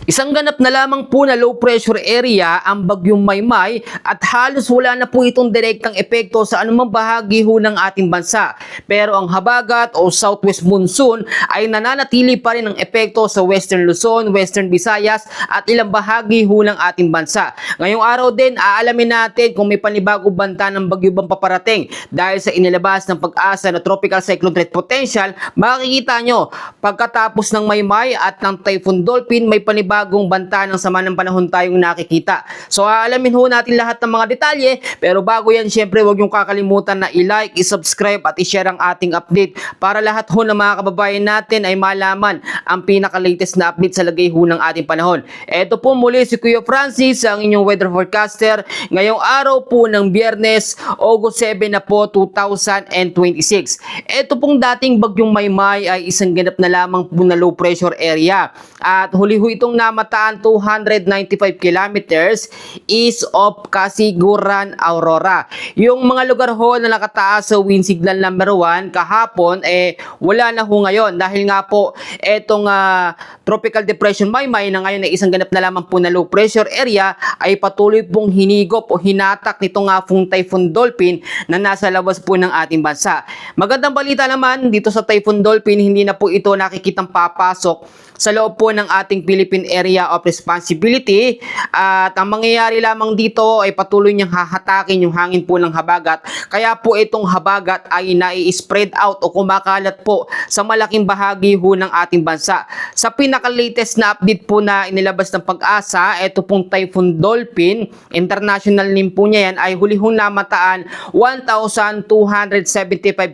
Isang ganap na lamang po na low pressure area ang Bagyong Maymay at halos wala na po itong direktang epekto sa anumang bahagi ho ng ating bansa. Pero ang habagat o southwest monsoon ay nananatili pa rin ang epekto sa Western Luzon, Western Visayas at ilang bahagi ho ng ating bansa. Ngayong araw din, aalamin natin kung may panibagong banta ng bagyo bang paparating dahil sa inilabas ng Pag-asa na Tropical Cyclone Threat Potential. Makikita nyo, pagkatapos ng Maymay at ng Typhoon Dolphin, may panibagong banta ng sama ng panahon tayong nakikita. So aalamin ho natin lahat ng mga detalye, pero bago yan, syempre huwag yung kakalimutan na i-like, i-subscribe at i-share ang ating update para lahat ho ng mga kababayan natin ay malaman ang pinaka-latest na update sa lagay ho ng ating panahon. Ito po muli si Kuya Francis, ang inyong weather forecaster, ngayong araw po ng Biyernes, August 7 na po, 2026. Ito pong dating Bagyong Maymay ay isang ganap na lamang po na low pressure area at huli ho itong namataan 295 kilometers east of Casiguran, Aurora. Yung mga lugar ho na nakataas sa wind signal number 1 kahapon wala na ho ngayon dahil nga po etong Tropical Depression Maymay na ngayon ay isang ganap na lamang po na low pressure area ay patuloy pong hinigop o hinatak nitong pong Typhoon Dolphin na nasa labas po ng ating bansa. Magandang balita naman dito sa Typhoon Dolphin, hindi na po ito nakikitang papasok sa loob po ng ating Philippine Area of Responsibility at ang mangyayari lamang dito ay patuloy niyang hahatakin yung hangin po ng habagat, kaya po itong habagat ay nai-spread out o kumakalat po sa malaking bahagi ho ng ating bansa. Sa pinaka-latest na update po na inilabas ng Pag-asa, ito pong Typhoon Dolphin, international name po niya yan, ay huli-hong namataan 1,275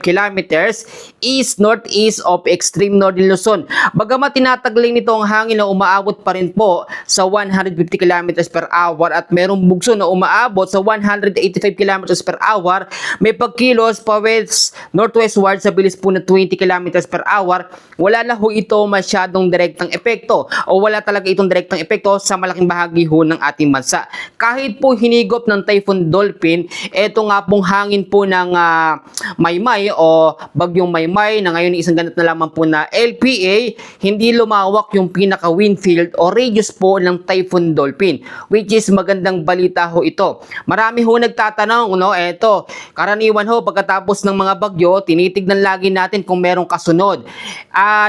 kilometers east-northeast of extreme northern Luzon. Bagamat tinataglay nito ang hangin na umaabot pa rin po sa 150 km per hour at merong bugso na umaabot sa 185 km per hour, may pagkilos pa west northwestward sa bilis po na 20 km per hour, wala na ho ito masyadong direktang epekto o wala talaga itong direktang epekto sa malaking bahagi ho ng ating bansa. Kahit po hinigop ng Typhoon Dolphin, ito nga pong hangin po ng Maymay o Bagyong Maymay na ngayon isang ganap na lamang po na LPA, hindi lumawak yung pinaka-wind field o radius po ng Typhoon Dolphin, which is magandang balita ho ito. Marami ho nagtatanong, no, eto, karaniwan ho pagkatapos ng mga bagyo, tinitignan lagi natin kung merong kasunod.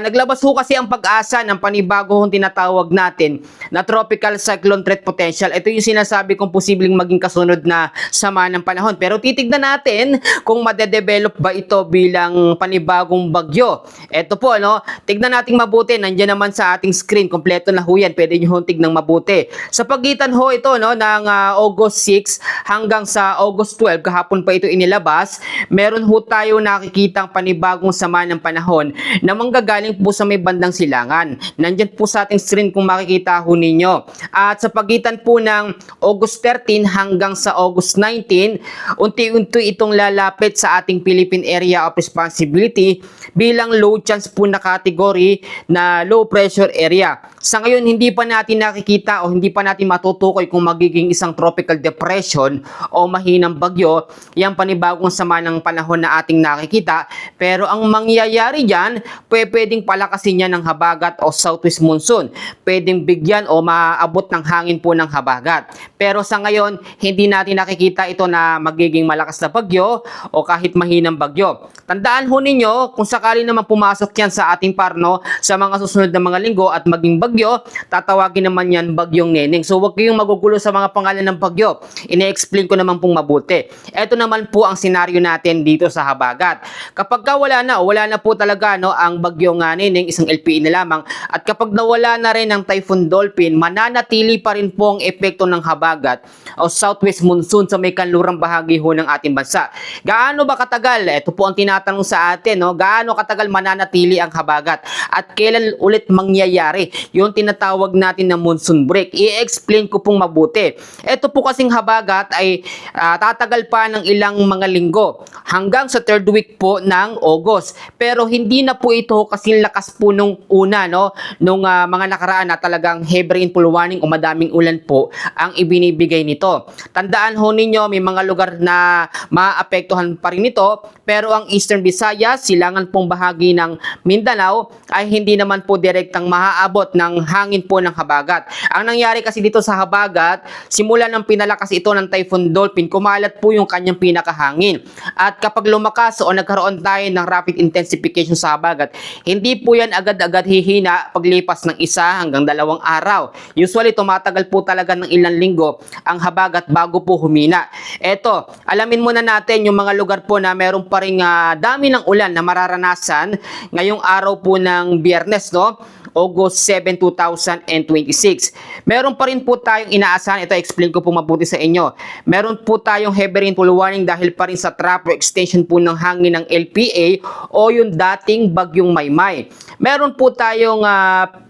Naglabas ho kasi ang Pag-asa ng panibago hong tinatawag natin na Tropical Cyclone Threat Potential. Ito yung sinasabi kong posibleng maging kasunod na sama ng panahon. Pero titignan natin kung madedevelop ba ito bilang panibagong bagyo. Ito po, no, tignan natin mabuti. Nandiyan naman sa ating screen, kompleto na ho yan. Pwede nyo hong tignan mabuti. Sa pagitan ho ito, no, ng August 6 hanggang sa August 12, kahapon pa ito inilabas, meron ho tayo nakikitang panibagong sama ng panahon na manggagaling po sa may bandang silangan. Nandyan po sa ating screen kung makikita ho ninyo. At sa pagitan po ng August 13 hanggang sa August 19, unti-unti itong lalapit sa ating Philippine Area of Responsibility bilang low chance po na kategory na low pressure area. Sa ngayon, hindi pa natin nakikita o hindi pa natin matutukoy kung magiging isang tropical depression o mahinang bagyo, yung panibagong sama ng panahon na ating nakikita. Pero ang mangyayari dyan, pwedeng palakasin niya ng habagat o southwest monsoon. Pwedeng bigyan o maabot ng hangin po ng habagat. Pero sa ngayon, hindi natin nakikita ito na magiging malakas na bagyo o kahit mahinang bagyo. Tandaan ho ninyo, kung sakali naman pumasok yan sa ating parno sa mga susunod na mga linggo at maging bagyo, tatawagin naman yan Bagyong Neneng. So huwag kayong magugulo sa mga pangalan ng bagyo. Ine-explain ko naman pong mabuti. Ito naman po ang senaryo natin dito sa habagat. Kapag wala na po talaga, no, ang Bagyong Neneng, isang LPA na lamang, at kapag nawala na rin ang Typhoon Dolphin, mananatili pa rin po ang epekto ng habagat o southwest monsoon sa may kanlurang bahagi ho ng ating bansa. Gaano ba katagal? Ito po ang tinatanong sa atin, no? Gaano katagal mananatili ang habagat at kailan ulit mangyayari yung tinatawag natin na monsoon break? I-explain ko pong mabuti. Ito po kasing habagat ay tatagal pa ng ilang mga linggo hanggang sa third week po ng August. Pero hindi na po ito kasing lakas po nung una, no? Nung mga nakaraan na talagang heavy rainfall warning o madaming ulan po ang ibinibigay nito. Tandaan ho ninyo, may mga lugar na maapektuhan pa rin ito, pero ang Eastern Visayas, silangan pong bahagi ng Mindanao ay hindi naman po direktang maaabot ng hangin po ng habagat. Ang nangyari kasi dito sa habagat, simula ng pinalakas ito ng Typhoon Dolphin, kumalat po yung kanyang pinakahangin. At kapag lumakas o nagkaroon tayo ng rapid intensification sa habagat, hindi po yan agad-agad hihina paglipas ng 1 hanggang 2 araw. Usually, tumatagal po talaga ng ilang linggo ang habagat bago po humina. Eto, alamin muna natin yung mga lugar po na meron pa ring dami ng ulan na mararanasan ngayong araw po ng Biyernes, no? August 7, 2026. Meron pa rin po tayong inaasahan. Ito, explain ko po mabuti sa inyo. Meron po tayong heavy rainfall warning dahil pa rin sa trough extension po ng hangin ng LPA o yung dating bagyong Maymay. Meron po tayong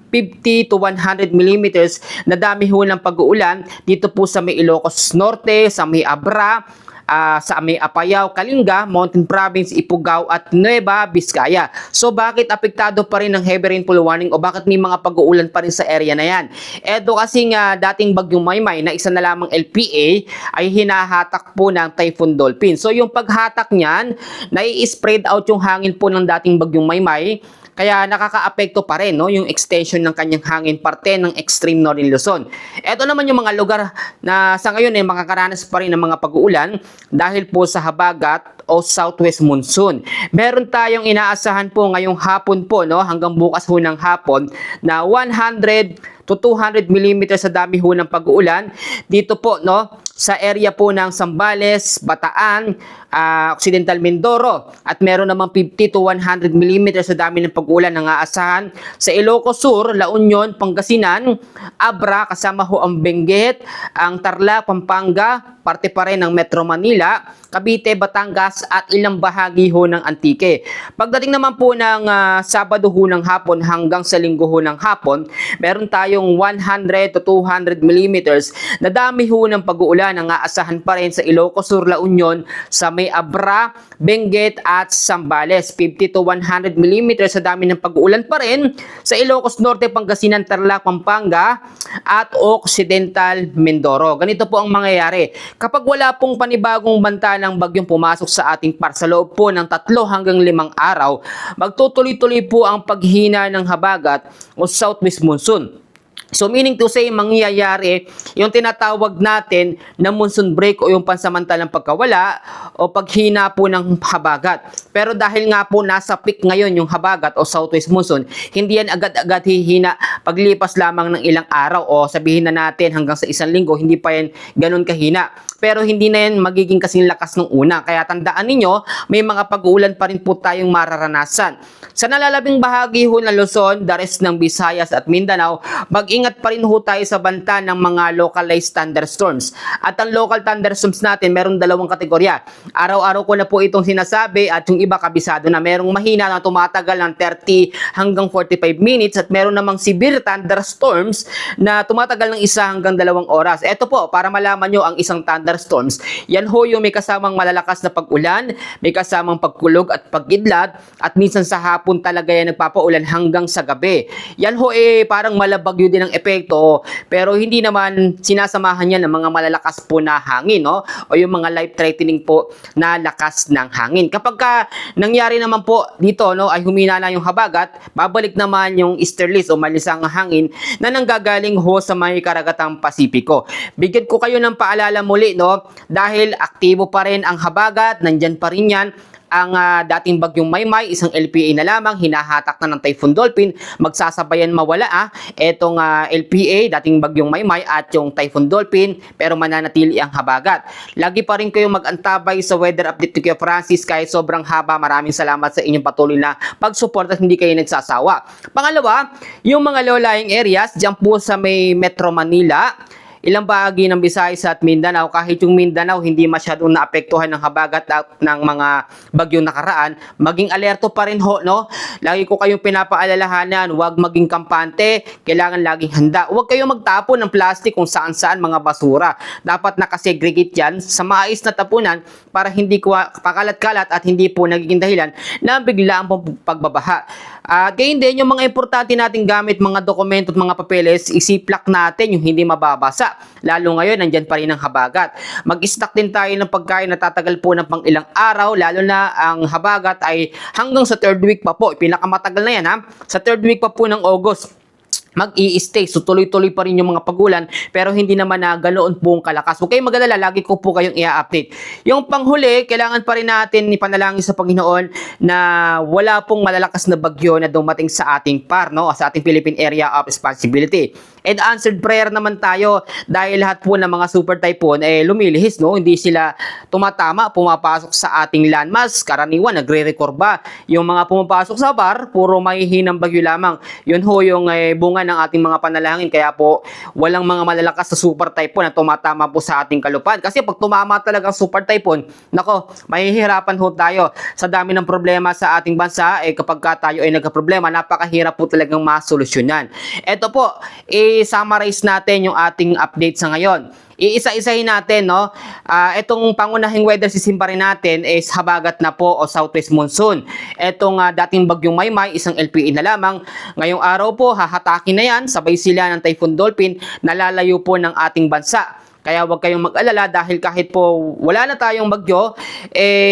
50 to 100 millimeters na dami ho ng pag-uulan dito po sa may Ilocos Norte, sa may Abra, sa may Apayao, Kalinga, Mountain Province, Ifugao at Nueva Vizcaya. So bakit apektado pa rin ng heavy rainfall warning o bakit may mga pag-uulan pa rin sa area na yan? Eto kasi dating bagyong Maymay na isa na lamang LPA ay hinahatak po ng Typhoon Dolphin. So yung paghatak niyan, nai-spread out yung hangin po ng dating bagyong Maymay. Kaya nakakaapekto pa rin, no, yung extension ng kanyang hangin parte ng extreme northern Luzon. Ito naman yung mga lugar na sa ngayon ay makakaranas pa rin ng mga pag-uulan dahil po sa habagat o southwest monsoon. Meron tayong inaasahan po ngayong hapon po, no, hanggang bukas ho ng hapon na 100 to 200 millimeters sa dami ho ng pag-uulan dito po, no, sa area po ng Zambales, Bataan, Occidental Mindoro at meron namang 50 to 100 millimeters sa dami ng pag-uulan ng aasahan sa Ilocos Sur, La Union, Pangasinan, Abra, kasama ho ang Benguet, ang Tarlac, Pampanga, parte pa rin ng Metro Manila, Cavite, Batangas at ilang bahagi ho ng Antique. Pagdating naman po ng Sabado ho ng hapon hanggang sa Linggo ho ng hapon, meron tayong 100 to 200 millimeters na dami ho ng pag-uulan ang aasahan pa rin sa Ilocos Sur, La Union, sa may Abra, Benguet at Zambales. 50 to 100 millimeters sa dami ng pag-uulan pa rin sa Ilocos Norte, Pangasinan, Tarlac, Pampanga at Occidental Mindoro. Ganito po ang mangyayari. Kapag wala pong panibagong banta ng bagyong pumasok sa ating par sa loob po ng 3 hanggang 5 araw, magtutuloy-tuloy po ang paghina ng habagat o southwest monsoon. So meaning to say, mangyayari yung tinatawag natin na monsoon break o yung pansamantalang pagkawala o paghina po ng habagat. Pero dahil nga po nasa peak ngayon yung habagat o southwest monsoon, hindi yan agad-agad hihina paglipas lamang ng ilang araw o sabihin na natin hanggang sa 1 linggo, hindi pa yan ganun kahina. Pero hindi na yan magiging kasing lakas ng una. Kaya tandaan ninyo, may mga pag-uulan pa rin po tayong mararanasan. Sa nalalabing bahagi ho ng Luzon, the rest ng Visayas at Mindanao, mag-ingat pa rin ho tayo sa banta ng mga localized thunderstorms. At ang local thunderstorms natin, merong 2 kategorya. Araw-araw ko na po itong sinasabi at yung iba kabisado na merong mahina na tumatagal ng 30 hanggang 45 minutes at meron namang severe thunderstorms na tumatagal ng 1 hanggang 2 oras. Ito po, para malaman nyo ang isang thunderstorms, yan ho yung may kasamang malalakas na pag-ulan, may kasamang pagkulog at pagkidlat at minsan sa hapon talaga yan nagpapaulan hanggang sa gabi. Yan ho parang malabagyo din ang epekto pero hindi naman sinasamahan yan ng mga malalakas po na hangin, no? O yung mga life-threatening po na lakas ng hangin. Kapag nangyari naman po dito, no, ay humina na yung habagat, babalik naman yung easterlies o malisang hangin na nanggagaling ho sa may karagatang Pasipiko. Bigyan ko kayo ng paalala muli, no, dahil aktibo pa rin ang habagat, nandyan pa rin yan ang dating bagyong Maymay, isang LPA na lamang, hinahatak na ng Typhoon Dolphin, magsasabayan mawala etong LPA, dating bagyong Maymay at yung Typhoon Dolphin, pero mananatili ang habagat. Lagi pa rin kayong mag-antabay sa weather update ni Kuya Francis kahit sobrang haba. Maraming salamat sa inyong patuloy na pag-support at hindi kayo nagsasawa. Pangalawa, yung mga low-lying areas, dyan po sa may Metro Manila, ilang bahagi ng Visayas at Mindanao, kahit yung Mindanao hindi masyadong naapektuhan ng habagat at ng mga bagyong nakaraan, maging alerto pa rin ho, no? Lagi ko kayong pinapaalalahanan, huwag maging kampante, kailangan laging handa. Huwag kayong magtapon ng plastic kung saan-saan mga basura. Dapat nakasegregate yan sa maayos na tapunan para hindi pakalat-kalat at hindi po nagiging dahilan na biglaan pong pagbabaha. Gayon din yung mga importante nating gamit, mga dokumento at mga papeles, isiplak natin yung hindi mababasa. handa. Lalo ngayon, nandyan pa rin ang habagat. Mag-stock din tayo ng pagkain na tatagal po ng pang ilang araw, lalo na ang habagat ay hanggang sa 3rd week pa po. Pinakamatagal na yan ha. Sa 3rd week pa po ng August mag-i-stay. So tuloy-tuloy pa rin yung mga pagulan pero hindi naman na ganoon pong kalakas. Huwag kayong mag-alala, lagi ko po kayong i-update. Yung panghuli, kailangan pa rin natin ipanalangin sa Panginoon na wala pong malalakas na bagyo na dumating sa ating PAR, no? Sa ating Philippine Area of Responsibility. And answered prayer naman tayo dahil lahat po ng mga super typhoon lumilihis, no? Hindi sila tumatama, pumapasok sa ating landmass. Karaniwan, nagre-record ba? Yung mga pumapasok sa PAR, puro mahihinang bagyo lamang. Yun ho yung bunga ng ating mga panalangin, kaya po walang mga malalakas na super typhoon na tumatama po sa ating kalupaan. Kasi pag tumama talaga ang super typhoon, nako, mahihirapan ho tayo sa dami ng problema sa ating bansa. Kapag tayo ay nagka-problema, napakahirap po talagang masolusyonan. Ito po, i-summarize natin yung ating update sa ngayon. Iisa-isahin natin, no? Itong pangunahing weather system pa rin natin is habagat na po o southwest monsoon. Itong dating bagyong Maymay, isang LPE na lamang. Ngayong araw po, hahatakin na yan, sabay sila ng Typhoon Dolphin, nalalayo po ng ating bansa. Kaya huwag kayong mag-alala dahil kahit po wala na tayong bagyo,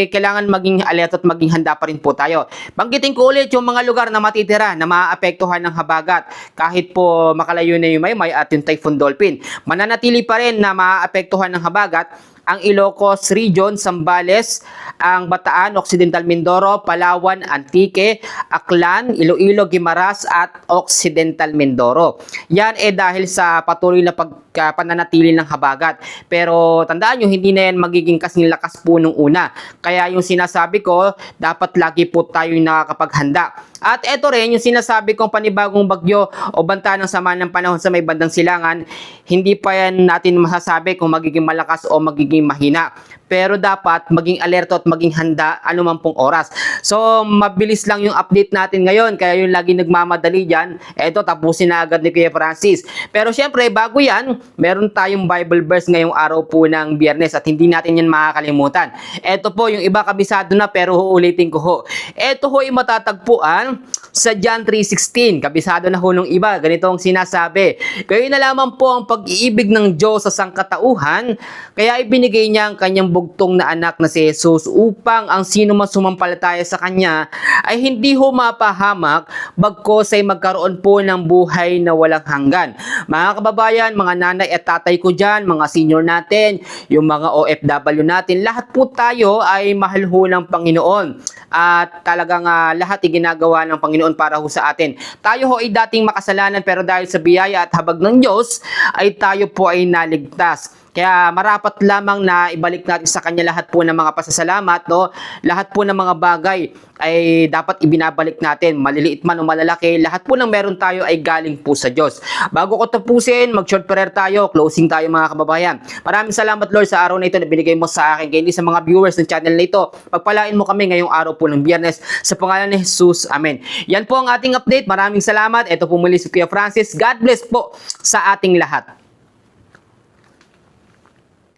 kailangan maging alert at maging handa pa rin po tayo. Banggitin ko ulit yung mga lugar na matitira na maaapektuhan ng habagat. Kahit po makalayo na yung Maymay at yung Typhoon Dolphin, mananatili pa rin na maaapektuhan ng habagat ang Ilocos Region, Zambales, ang Bataan, Occidental Mindoro, Palawan, Antique, Aklan, Iloilo, Guimaras at Occidental Mindoro. Yan dahil sa patuloy na pananatili ng habagat. Pero tandaan nyo, hindi na yan magiging kasing lakas po nung una. Kaya yung sinasabi ko, dapat lagi po tayo nakakapaghanda. At eto rin, yung sinasabi kong panibagong bagyo o banta ng sama ng panahon sa may bandang silangan, hindi pa yan natin masasabi kung magiging malakas o magiging mahina. Pero dapat maging alerto at maging handa anuman pong oras. So, mabilis lang yung update natin ngayon. Kaya yung lagi nagmamadali dyan, eto, tapusin na agad ni Kuya Francis. Pero syempre, bago yan, meron tayong Bible verse ngayong araw po ng Biyernes at hindi natin yan makakalimutan. Eto po, yung iba kabisado na pero uulitin ko ho. Eto ho ay matatagpuan sa John 3:16. Kabisado na ho nung iba. Ganito ang sinasabi. Kayo na lamang po ang pag-iibig ng Diyos sa sangkatauhan, kaya ibinigay niya ang kanyang bugtong na anak na si Jesus upang ang sino man sumampalataya sa kanya ay hindi ho mapahamak, bagkos ay magkaroon po ng buhay na walang hanggan. Mga kababayan, mga nanay at tatay ko dyan, mga senior natin, yung mga OFW natin, lahat po tayo ay mahal ho ng Panginoon. At talagang lahat ginagawa ng Panginoon para ho sa atin. Tayo ho ay dating makasalanan pero dahil sa biyaya at habag ng Diyos ay tayo po ay naligtas. Kaya marapat lamang na ibalik natin sa Kanya lahat po ng mga pasasalamat, no? Lahat po ng mga bagay ay dapat ibinabalik natin. Maliliit man o malalaki, lahat po ng meron tayo ay galing po sa Diyos. Bago ko tapusin, mag-short prayer tayo, closing tayo mga kababayan. Maraming salamat Lord sa araw na ito na binigay mo sa akin. Kaya hindi sa mga viewers ng channel na ito, pagpalain mo kami ngayong araw po ng Biyernes. Sa pangalan ni Jesus, Amen. Yan po ang ating update. Maraming salamat. Ito po muli si Kuya Francis. God bless po sa ating lahat.